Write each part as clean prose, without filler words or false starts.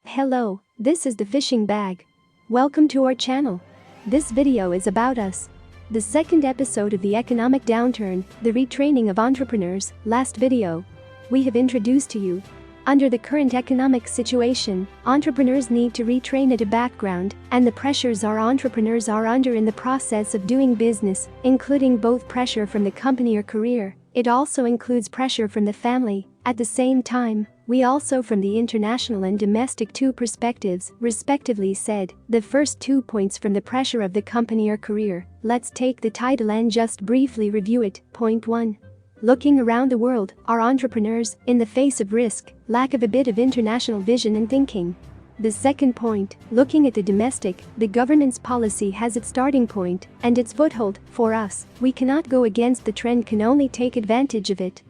Hello, this is the fishing bag. Welcome to our channel. This video is about us. The second episode of the economic downturn, the retraining of entrepreneurs. Last video, we have introduced to you. Under the current economic situation, entrepreneurs need to retrain at a background and the pressures our entrepreneurs are under in the process of doing business, including both pressure from the company or career. It also includes pressure from the family. At the same time, we also from the international and domestic two perspectives, respectively said, the first 2 points from the pressure of the company or career. Let's take the title and just briefly review it. Point 1. Looking around the world, our entrepreneurs, in the face of risk, lack of a bit of international vision and thinking. The second point, looking at the domestic, the government's policy has its starting point and its foothold. For us, we cannot go against the trend, can only take advantage of it.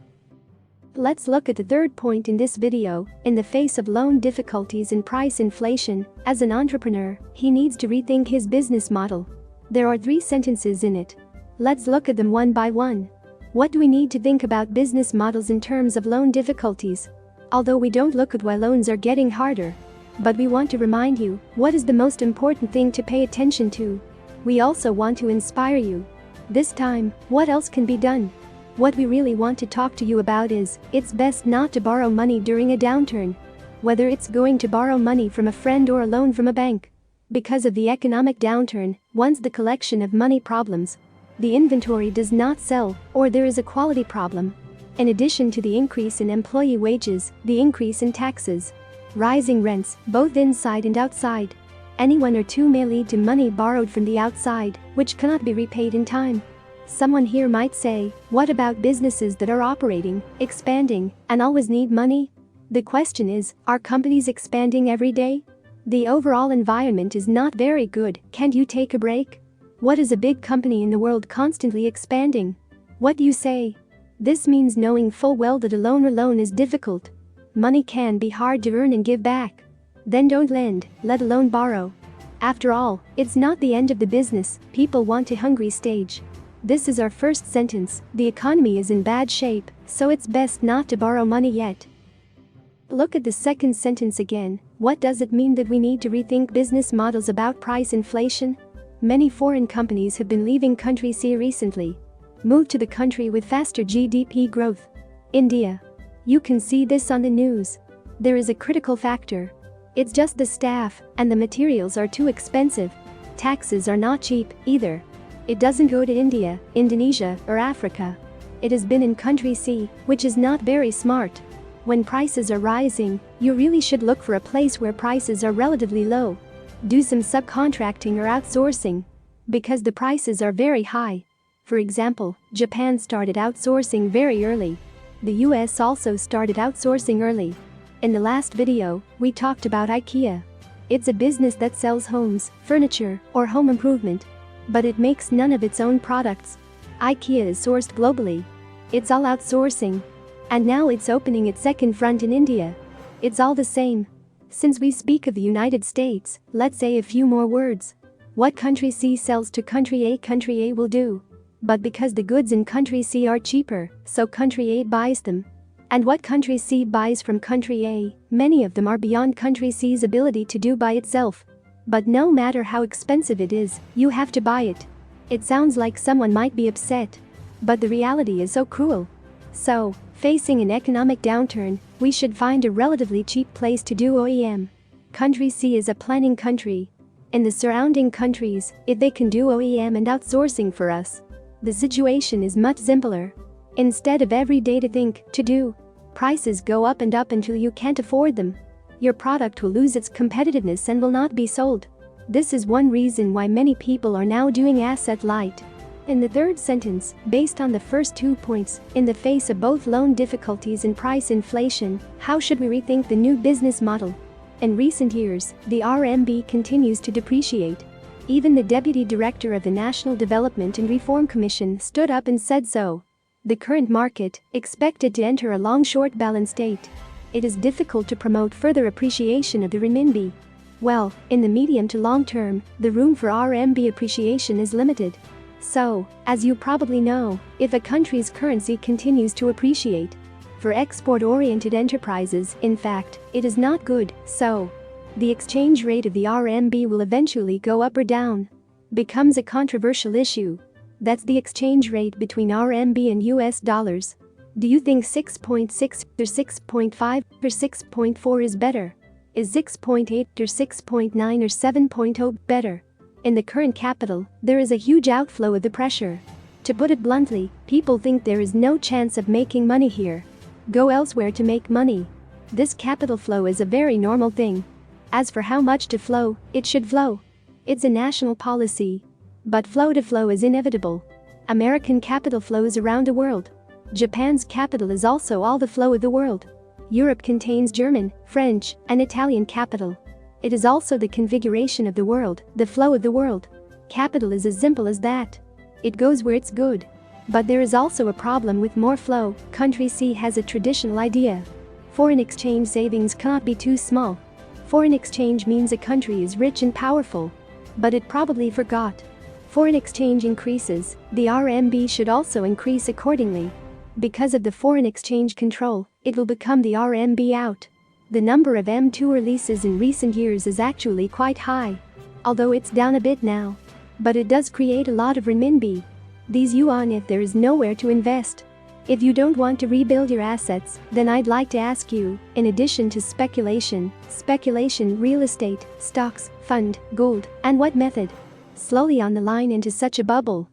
Let's look at the third point in this video. In the face of loan difficulties and price inflation, as an entrepreneur, he needs to rethink his business model. There are 3 sentences in it. Let's look at them one by one. What do we need to think about business models in terms of loan difficulties? Although we don't look at why loans are getting harder, but we want to remind you what is the most important thing to pay attention to. We also want to inspire you. This time, what else can be done? What we really want to talk to you about is, it's best not to borrow money during a downturn. Whether it's going to borrow money from a friend or a loan from a bank. Because of the economic downturn, once the collection of money problems, the inventory does not sell, or there is a quality problem. In addition to the increase in employee wages, the increase in taxes, rising rents, both inside and outside. Any one or two may lead to money borrowed from the outside, which cannot be repaid in time. Someone here might say, what about businesses that are operating, expanding, and always need money? The question is, are companies expanding every day? The overall environment is not very good. Can't you take a break? What is a big company in the world constantly expanding? What do you say? This means knowing full well that a loan is difficult. Money can be hard to earn and give back. Then don't lend, let alone borrow. After all, it's not the end of the business. People want a hungry stage. This is our first sentence. The economy is in bad shape, so it's best not to borrow money yet. Look at the second sentence again. What does it mean that we need to rethink business models about price inflation? Many foreign companies have been leaving country C recently. Moved to the country with faster GDP growth. India. You can see this on the news. There is a critical factor. It's just the staff, and the materials are too expensive. Taxes are not cheap, either. It doesn't go to India, Indonesia, or Africa. It has been in country C, which is not very smart. When prices are rising, you really should look for a place where prices are relatively low. Do some subcontracting or outsourcing. Because the prices are very high. For example, Japan started outsourcing very early. The US also started outsourcing early. In the last video, we talked about IKEA. It's a business that sells homes, furniture, or home improvement. But it makes none of its own products. IKEA is sourced globally. It's all outsourcing. And now it's opening its second front in India. It's all the same. Since we speak of the United States, let's say a few more words. What country C sells to country A will do. But because the goods in country C are cheaper, so country A buys them. And what country C buys from country A, many of them are beyond country C's ability to do by itself. But no matter how expensive it is, you have to buy it. It sounds like someone might be upset. But the reality is so cruel. So, facing an economic downturn, we should find a relatively cheap place to do OEM. Country C is a planning country. In the surrounding countries, if they can do OEM and outsourcing for us, the situation is much simpler. Instead of every day to think, to do, prices go up and up until you can't afford them. Your product will lose its competitiveness and will not be sold. This is one reason why many people are now doing asset light. In the third sentence, based on the first 2 points, in the face of both loan difficulties and price inflation, how should we rethink the new business model? In recent years, the RMB continues to depreciate. Even the Deputy Director of the National Development and Reform Commission stood up and said so. The current market, expected to enter a long-short balance state. It is difficult to promote further appreciation of the renminbi. Well, in the medium to long term, the room for RMB appreciation is limited. So, as you probably know, if a country's currency continues to appreciate, for export-oriented enterprises, in fact, it is not good. So, The exchange rate of the RMB will eventually go up or down. Becomes a controversial issue. That's the exchange rate between RMB and US dollars. Do you think 6.6 or 6.5 or 6.4 is better? Is 6.8 or 6.9 or 7.0 better? In the current capital, there is a huge outflow of the pressure. To put it bluntly, people think there is no chance of making money here. Go elsewhere to make money. This capital flow is a very normal thing. As for how much to flow, it should flow. It's a national policy. But flow to flow is inevitable. American capital flows around the world. Japan's capital is also all the flow of the world. Europe contains German, French, and Italian capital. It is also the configuration of the world, the flow of the world. Capital is as simple as that. It goes where it's good. But there is also a problem with more flow. Country C has a traditional idea. Foreign exchange savings cannot be too small. Foreign exchange means a country is rich and powerful. But it probably forgot. Foreign exchange increases, the RMB should also increase accordingly. Because of the foreign exchange control, it will become the RMB out. The number of M2 releases in recent years is actually quite high. Although it's down a bit now. But it does create a lot of renminbi. These yuan if there is nowhere to invest. If you don't want to rebuild your assets, then I'd like to ask you, in addition to speculation, real estate, stocks, fund, gold, and what method? Slowly on the line into such a bubble.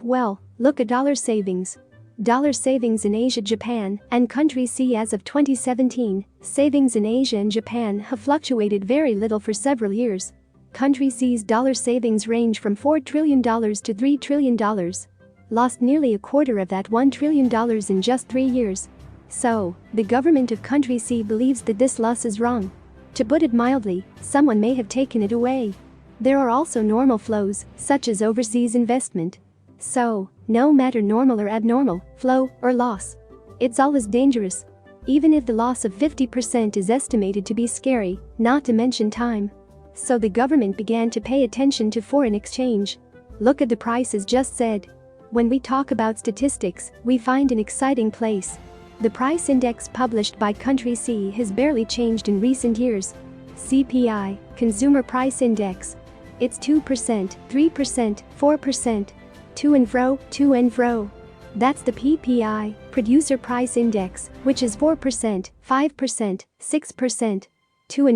Well, look at dollar savings. Dollar savings in Asia, Japan, and country C as of 2017, savings in Asia and Japan have fluctuated very little for several years. Country C's dollar savings range from $4 trillion to $3 trillion. Lost nearly a quarter of that $1 trillion in just 3 years. So, the government of country C believes that this loss is wrong. To put it mildly, someone may have taken it away. There are also normal flows, such as overseas investment. So, no matter normal or abnormal, flow or loss, it's always dangerous. Even if the loss of 50% is estimated to be scary, not to mention time. So the government began to pay attention to foreign exchange. Look at the prices just said. When we talk about statistics, we find an exciting place. The price index published by country C has barely changed in recent years. CPI, Consumer Price Index. It's 2%, 3%, 4%. To and fro. That's the PPI, Producer Price Index, which is 4%, 5%, 6%. To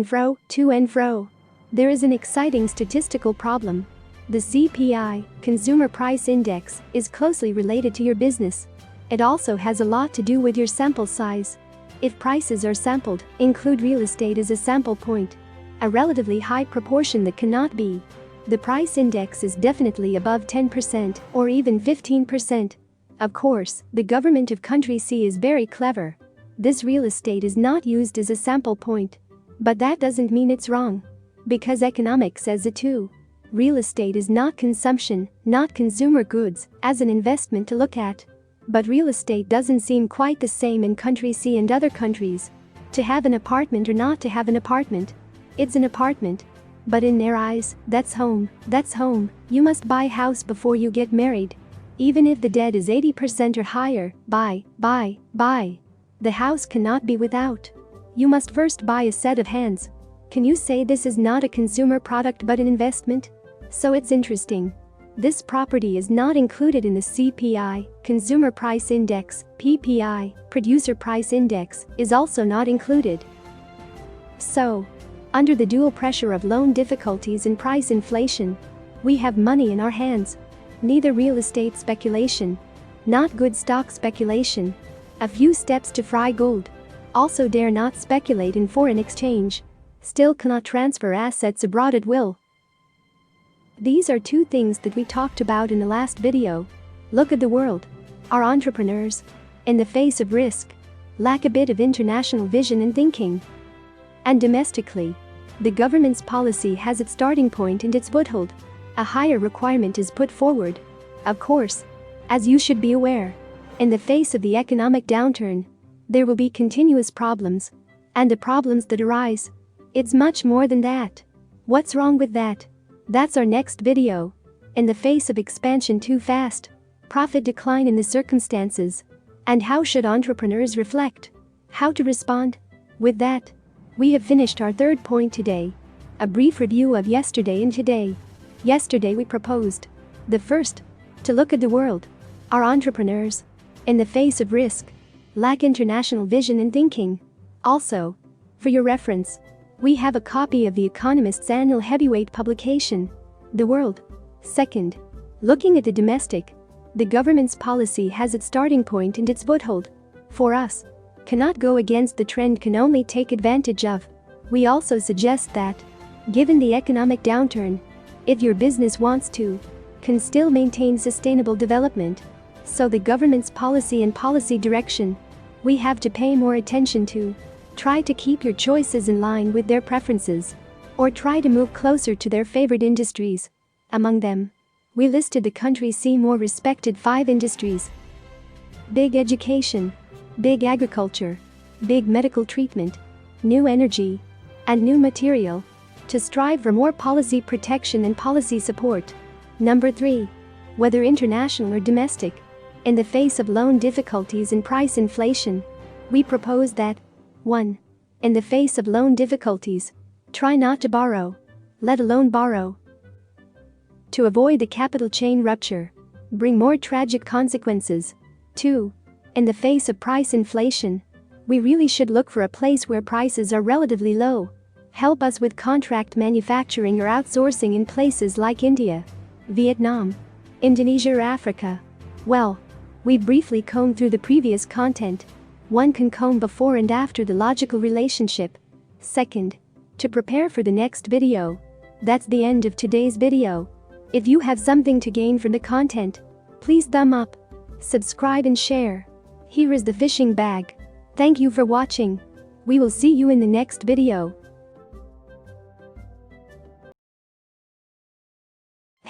and fro. There is an exciting statistical problem. The CPI, Consumer Price Index, is closely related to your business. It also has a lot to do with your sample size. If prices are sampled, include real estate as a sample point. A relatively high proportion that cannot be. The price index is definitely above 10% or even 15%. Of course, the government of country C is very clever. This real estate is not used as a sample point. But that doesn't mean it's wrong. Because economics says it too. Real estate is not consumption, not consumer goods, as an investment to look at. But real estate doesn't seem quite the same in country C and other countries. To have an apartment or not to have an apartment. It's an apartment. But in their eyes, that's home. You must buy a house before you get married. Even if the debt is 80% or higher, buy. The house cannot be without. You must first buy a set of hands. Can you say this is not a consumer product but an investment? So it's interesting. This property is not included in the CPI, Consumer Price Index, PPI, Producer Price Index, is also not included. So, under the dual pressure of loan difficulties and price inflation, we have money in our hands. Neither real estate speculation, not good stock speculation. A few steps to fry gold. Also dare not speculate in foreign exchange. Still cannot transfer assets abroad at will. These are two things that we talked about in the last video. Look at the world. Our entrepreneurs, in the face of risk, lack a bit of international vision and thinking. And domestically, the government's policy has its starting point and its foothold. A higher requirement is put forward. Of course, as you should be aware, in the face of the economic downturn, there will be continuous problems. And the problems that arise, it's much more than that. What's wrong with that? That's our next video. In the face of expansion too fast, profit decline in the circumstances, and how should entrepreneurs reflect? How to respond? With that, We have finished our third point today. A brief review of yesterday and today. Yesterday we proposed. The first. To look at the world. Our entrepreneurs. In the face of risk. Lack international vision and thinking. Also. For your reference. We have a copy of The Economist's annual heavyweight publication. The World. Second. Looking at the domestic. The government's policy has its starting point and its foothold. For us. Cannot go against the trend, can only take advantage of. We also suggest that. Given the economic downturn. If your business wants to. Can still maintain sustainable development. So the government's policy and policy direction. We have to pay more attention to. Try to keep your choices in line with their preferences. Or try to move closer to their favorite industries. Among them. We listed the country's more respected 5 industries. Big education. Big agriculture. Big medical treatment. New energy. And new material. To strive for more policy protection and policy support. Number 3. Whether international or domestic. In the face of loan difficulties and price inflation. We propose that 1. In the face of loan difficulties. Try not to borrow. Let alone borrow. To avoid the capital chain rupture. Bring more tragic consequences. 2. In the face of price inflation. We really should look for a place where prices are relatively low. Help us with contract manufacturing or outsourcing in places like India, Vietnam, Indonesia or Africa. Well, we briefly combed through the previous content. One can comb before and after the logical relationship. Second. To prepare for the next video. That's the end of today's video. If you have something to gain from the content, please thumb up, subscribe and share. Here is the fishing bag. Thank you for watching. We will see you in the next video.